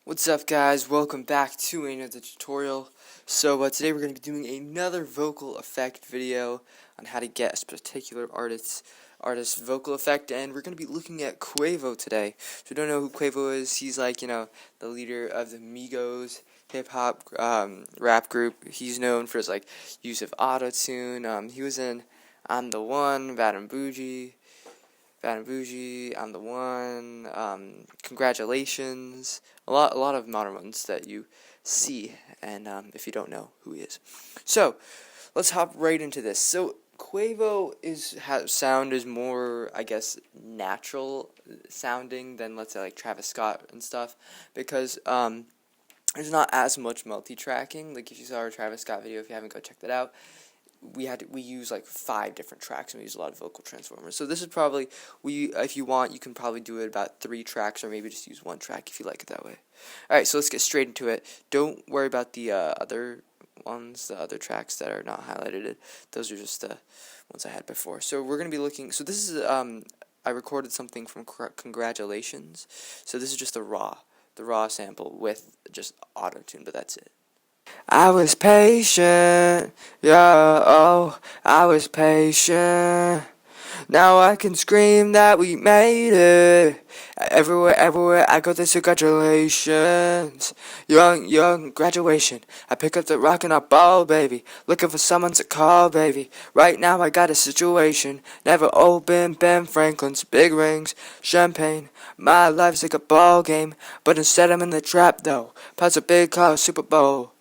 What's up, guys? Welcome back to another tutorial. So today we're going to be doing another vocal effect video on how to get a particular artist's vocal effect, and we're going to be looking at QUAVO today. If you don't know who QUAVO is, he's like, the leader of the Migos hip-hop rap group. He's known for his use of auto-tune. He was in I'm the One, Bad and Bougie, I'm the One, Congratulations, a lot of modern ones that you see, and if you don't know who he is. So, let's hop right into this. So, QUAVO sound is more, I guess, natural sounding than, let's say, like Travis Scott and stuff, because there's not as much multi-tracking. Like, if you saw our Travis Scott video, if you haven't, go check that out. We use like 5 different tracks, and we use a lot of vocal transformers. So this is probably, if you want, you can probably do it about 3 tracks, or maybe just use 1 track if you like it that way. Alright, so let's get straight into it. Don't worry about the other ones, the other tracks that are not highlighted. Those are just the ones I had before. So we're going to be looking, so this is, I recorded something from Congratulations. So this is just the raw sample with just auto-tune, but that's it. I was patient, yeah, oh, I was patient. Now I can scream that we made it. Everywhere I go, there's congratulations. Young graduation. I pick up the rock and I ball, baby. Looking for someone to call, baby. Right now I got a situation. Never open Ben Franklin's big rings, champagne. My life's like a ball game, but instead I'm in the trap though. Pots a big car, Super Bowl.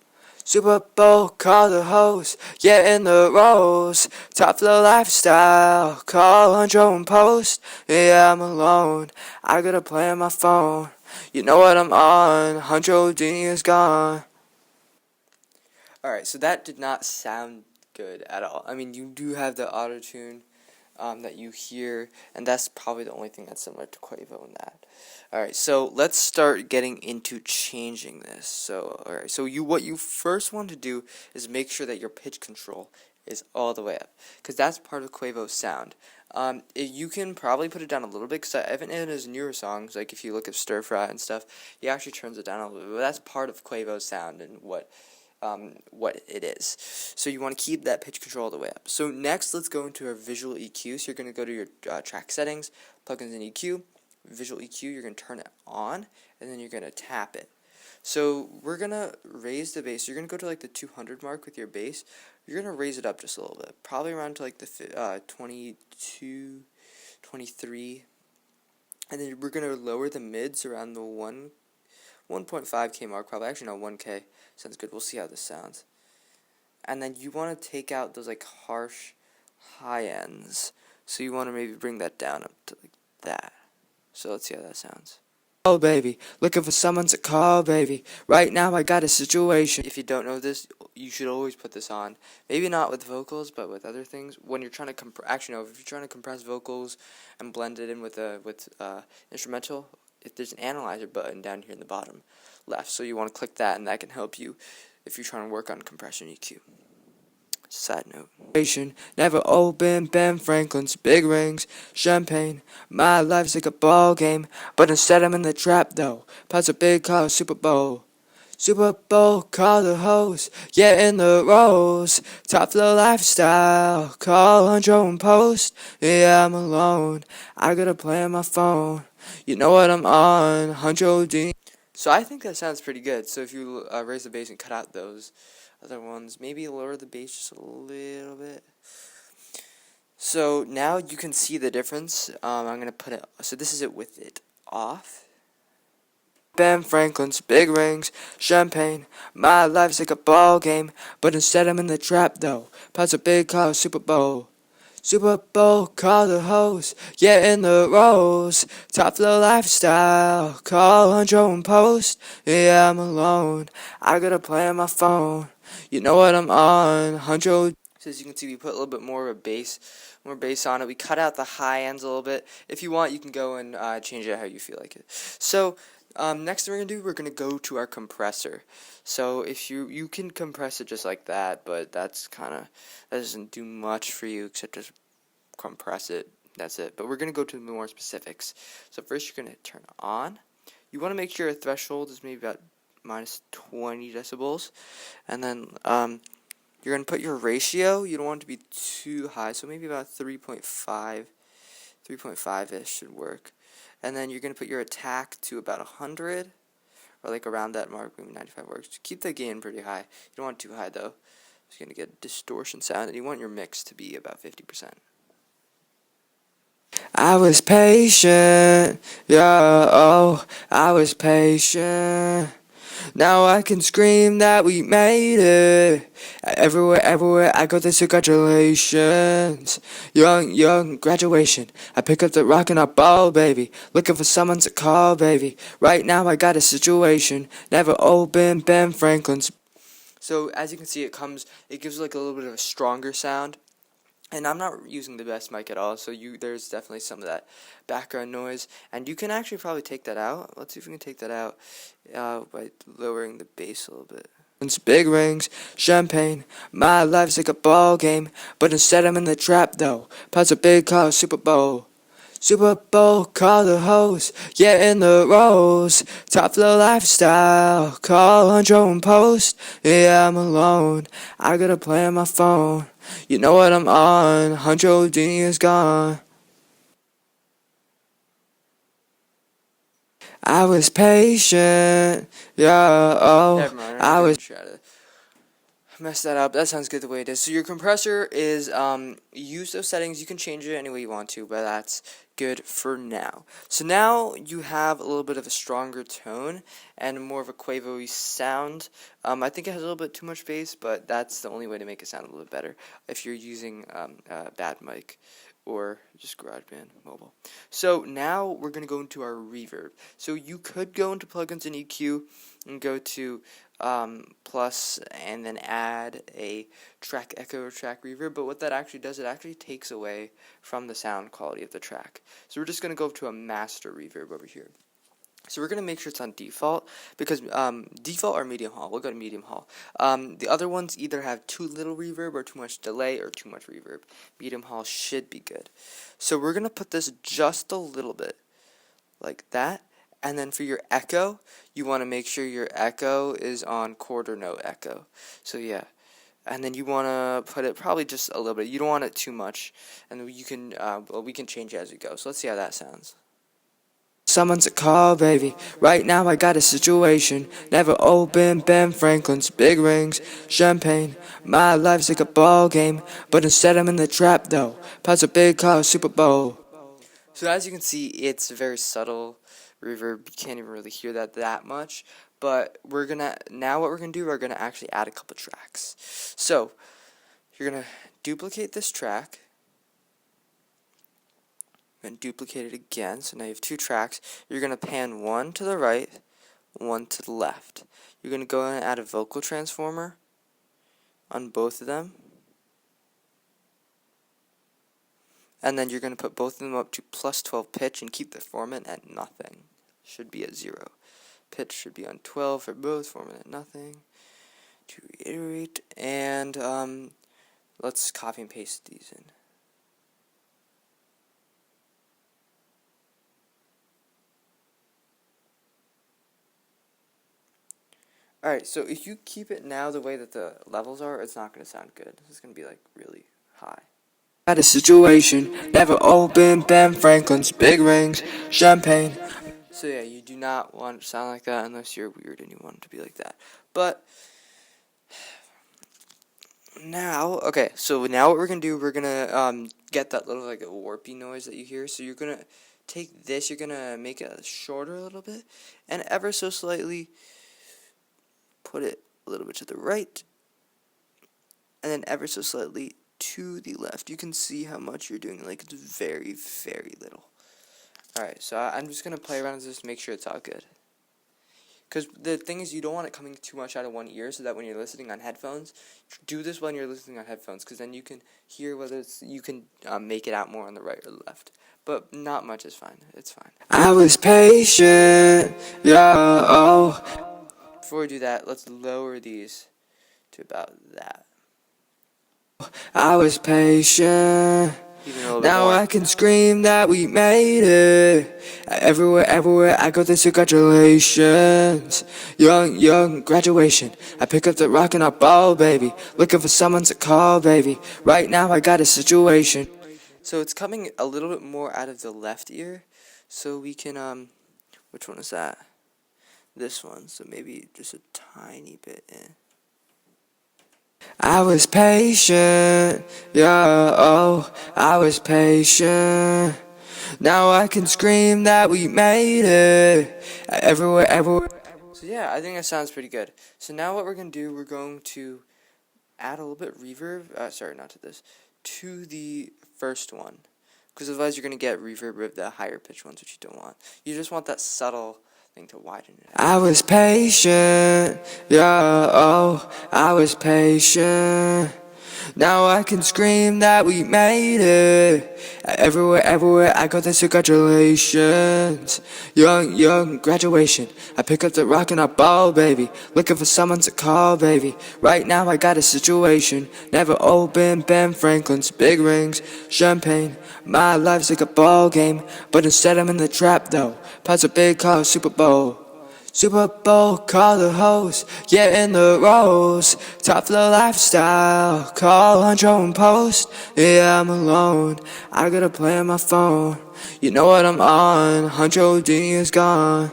Super Bowl, call the host, yeah, in the rows. Top flow lifestyle, call Andro and post. Yeah, I'm alone, I gotta play on my phone. You know what I'm on, Andro Dini is gone. Alright, so that did not sound good at all. I mean, you do have the auto-tune that you hear, and that's probably the only thing that's similar to QUAVO in that. Alright, so let's start getting into changing this. So, alright, so what you first want to do is make sure that your pitch control is all the way up, because that's part of QUAVO's sound. You can probably put it down a little bit, because even in his newer songs, like if you look at Stir Fry and stuff, he actually turns it down a little bit, but that's part of QUAVO's sound and what it is. So you want to keep that pitch control all the way up. So next, let's go into our visual EQ. So you're going to go to your track settings, plugins and EQ, visual EQ, you're going to turn it on, and then you're going to tap it. So we're going to raise the bass. You're going to go to like the 200 mark with your bass. You're going to raise it up just a little bit, probably around to like the 22, 23, and then we're going to lower the mids around the 1.5K mark, probably. Actually, no, 1K sounds good. We'll see how this sounds. And then you want to take out those like harsh high ends. So you want to maybe bring that down up to like that. So let's see how that sounds. Oh, baby, looking for someone to call, baby. Right now I got a situation. If you don't know this, you should always put this on. Maybe not with vocals, but with other things. When you're trying to if you're trying to compress vocals and blend it in with instrumental, if there's an analyzer button down here in the bottom left, so you want to click that, and that can help you if you're trying to work on compression EQ. Side note. Never open Ben Franklin's big rings, champagne. My life's like a ball game, but instead I'm in the trap though. Pots a big car, Super Bowl. Super Bowl, call the host, yeah, in the rows. Top flow lifestyle, call Andro and post. Yeah, I'm alone, I gotta play on my phone. You know what I'm on, Andro Dini. So I think that sounds pretty good. So if you raise the bass and cut out those other ones, maybe lower the bass just a little bit. So now you can see the difference. I'm going to put it, so this is it with it off. Ben Franklin's big rings, champagne. My life's like a ball game, but instead I'm in the trap though. Pots a big car, Super Bowl. Super Bowl, call the host, yeah, in the rows. Top flow lifestyle, call Andro and post. Yeah, I'm alone, I gotta play on my phone. You know what I'm on, Andro. So as you can see, we put a little bit more bass on it. We cut out the high ends a little bit. If you want, you can go and change it how you feel like it. So next thing we're going to do, we're going to go to our compressor. So if you can compress it just like that, but that doesn't do much for you except just compress it. That's it. But we're going to go to the more specifics. So first you're going to turn on you want to make sure your threshold is maybe about minus 20 decibels, and then you're going to put your ratio. You don't want it to be too high, so maybe about 3.5-ish should work. And then you're going to put your attack to about 100, or like around that mark, maybe 95 works. Keep the gain pretty high. You don't want it too high though. It's going to get distortion sound, and you want your mix to be about 50%. I was patient, yeah, oh, I was patient. Now I can scream that we made it. Everywhere I go, they say congratulations. Young, graduation. I pick up the rock and I ball, baby. Looking for someone to call, baby. Right now I got a situation. Never open Ben Franklin's. So as you can see, it gives like a little bit of a stronger sound. And I'm not using the best mic at all, so there's definitely some of that background noise. And you can actually probably take that out. Let's see if we can take that out by lowering the bass a little bit. It's big rings, champagne, my life's like a ball game, but instead I'm in the trap though. Plus a big car, Super Bowl. Super Bowl, call the host, get in the rows. Top flow lifestyle, call Andro and post. Yeah, I'm alone, I gotta play on my phone. You know what I'm on, Andro Dini is gone. I was patient, yeah, oh, Never mind, I was try to mess that up. That sounds good the way it is. So your compressor is, use those settings. You can change it any way you want to, but that's good for now. So now you have a little bit of a stronger tone and more of a QUAVO-y sound. I think it has a little bit too much bass, but that's the only way to make it sound a little bit better if you're using a bad mic or just GarageBand mobile. So now we're going to go into our reverb. So you could go into plugins and EQ and go to plus and then add a track echo or track reverb, but what that actually does, it actually takes away from the sound quality of the track. So we're just going to go to a master reverb over here. So we're going to make sure it's on default, because default or medium hall. We'll go to medium hall. The other ones either have too little reverb or too much delay or too much reverb. Medium hall should be good. So we're going to put this just a little bit like that. And then for your echo, you want to make sure your echo is on quarter note echo. So yeah. And then you want to put it probably just a little bit. You don't want it too much. And you can, we can change it as we go. So let's see how that sounds. Someone's a call, baby. Right now I got a situation. Never open Ben Franklin's big rings, champagne. My life's like a ball game, but instead I'm in the trap though. Plus a big car, Super Bowl. So as you can see, it's very subtle reverb. You can't even really hear that much. But what we're gonna do, we're gonna actually add a couple tracks. So you're gonna duplicate this track. And duplicate it again, so now you have two tracks. You're going to pan one to the right, one to the left. You're going to go and add a vocal transformer on both of them. And then you're going to put both of them up to plus 12 pitch and keep the formant at nothing. Should be at 0. Pitch should be on 12 for both, formant at nothing. To reiterate, and let's copy and paste these in. Alright, so if you keep it now the way that the levels are, it's not going to sound good. This is going to be like really high. Had a situation, never open Ben Franklin's big rings, champagne. So yeah, you do not want it to sound like that unless you're weird and you want it to be like that. But now, okay, so now what we're going to do, we're going to get that little like a warpy noise that you hear. So you're going to take this, you're going to make it shorter a little bit, and ever so slightly put it a little bit to the right, and then ever so slightly to the left. You can see how much you're doing, like it's very, very little. Alright, so I'm just going to play around with this to make sure it's all good. Because the thing is, you don't want it coming too much out of one ear, so that when you're listening on headphones, do this when you're listening on headphones, because then you can hear whether you can make it out more on the right or the left. But not much is fine. It's fine. I was patient, yeah, oh. Before we do that, let's lower these to about that. I was patient, even a little bit Now more. I can scream that we made it. Everywhere I go, there's congratulations. Young graduation. I pick up the rock and I ball, baby. Looking for someone to call, baby. Right now I got a situation. So it's coming a little bit more out of the left ear. So we can, which one is that? This one. So maybe just a tiny bit in. I was patient, yeah, oh, I was patient. Now I can scream that we made it. Everywhere. So yeah, I think that sounds pretty good. So now what we're going to do, we're going to add a little bit reverb, sorry, not to this, to the first one. Because otherwise you're going to get reverb with the higher pitch ones, which you don't want. You just want that subtle thing to widen it out. I was patient, yeah, oh, I was patient. Now I can scream that we made it. Everywhere I go, there's congratulations. Young graduation. I pick up the rock and I ball, baby. Looking for someone to call, baby. Right now I got a situation. Never open Ben Franklin's big rings, champagne. My life's like a ball game, but instead I'm in the trap though. Pots a big car, Super Bowl. Super Bowl, call the host, get in the rows. Top floor lifestyle, call Huncho and post. Yeah, I'm alone, I gotta play on my phone. You know what I'm on, Huncho D is gone.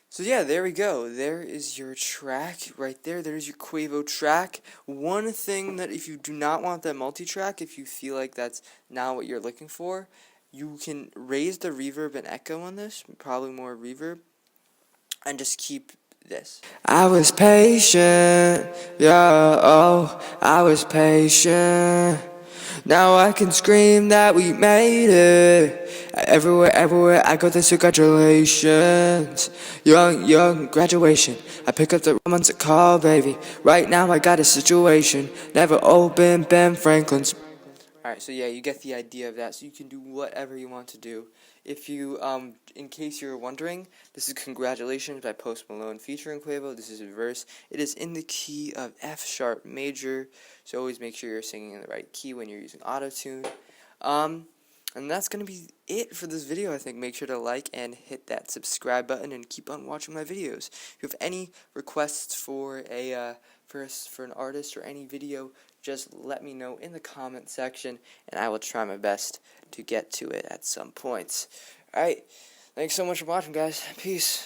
So yeah, there we go. There is your track right there. There's your QUAVO track. One thing that if you do not want that multi-track, if you feel like that's not what you're looking for, you can raise the reverb and echo on this, probably more reverb, and just keep this. I was patient, yeah, oh, I was patient. Now I can scream that we made it. Everywhere I go, there's congratulations. Young graduation. I pick up the someone to call, baby. Right now I got a situation. Never open Ben Franklin's. Alright, so yeah, you get the idea of that. So you can do whatever you want to do. If you, in case you're wondering, this is Congratulations by Post Malone featuring QUAVO. This is a verse. It is in the key of F sharp major. So always make sure you're singing in the right key when you're using auto-tune. And that's going to be it for this video, I think. Make sure to like and hit that subscribe button and keep on watching my videos. If you have any requests for for an artist or any video, just let me know in the comment section, and I will try my best to get to it at some points. Alright, thanks so much for watching, guys. Peace.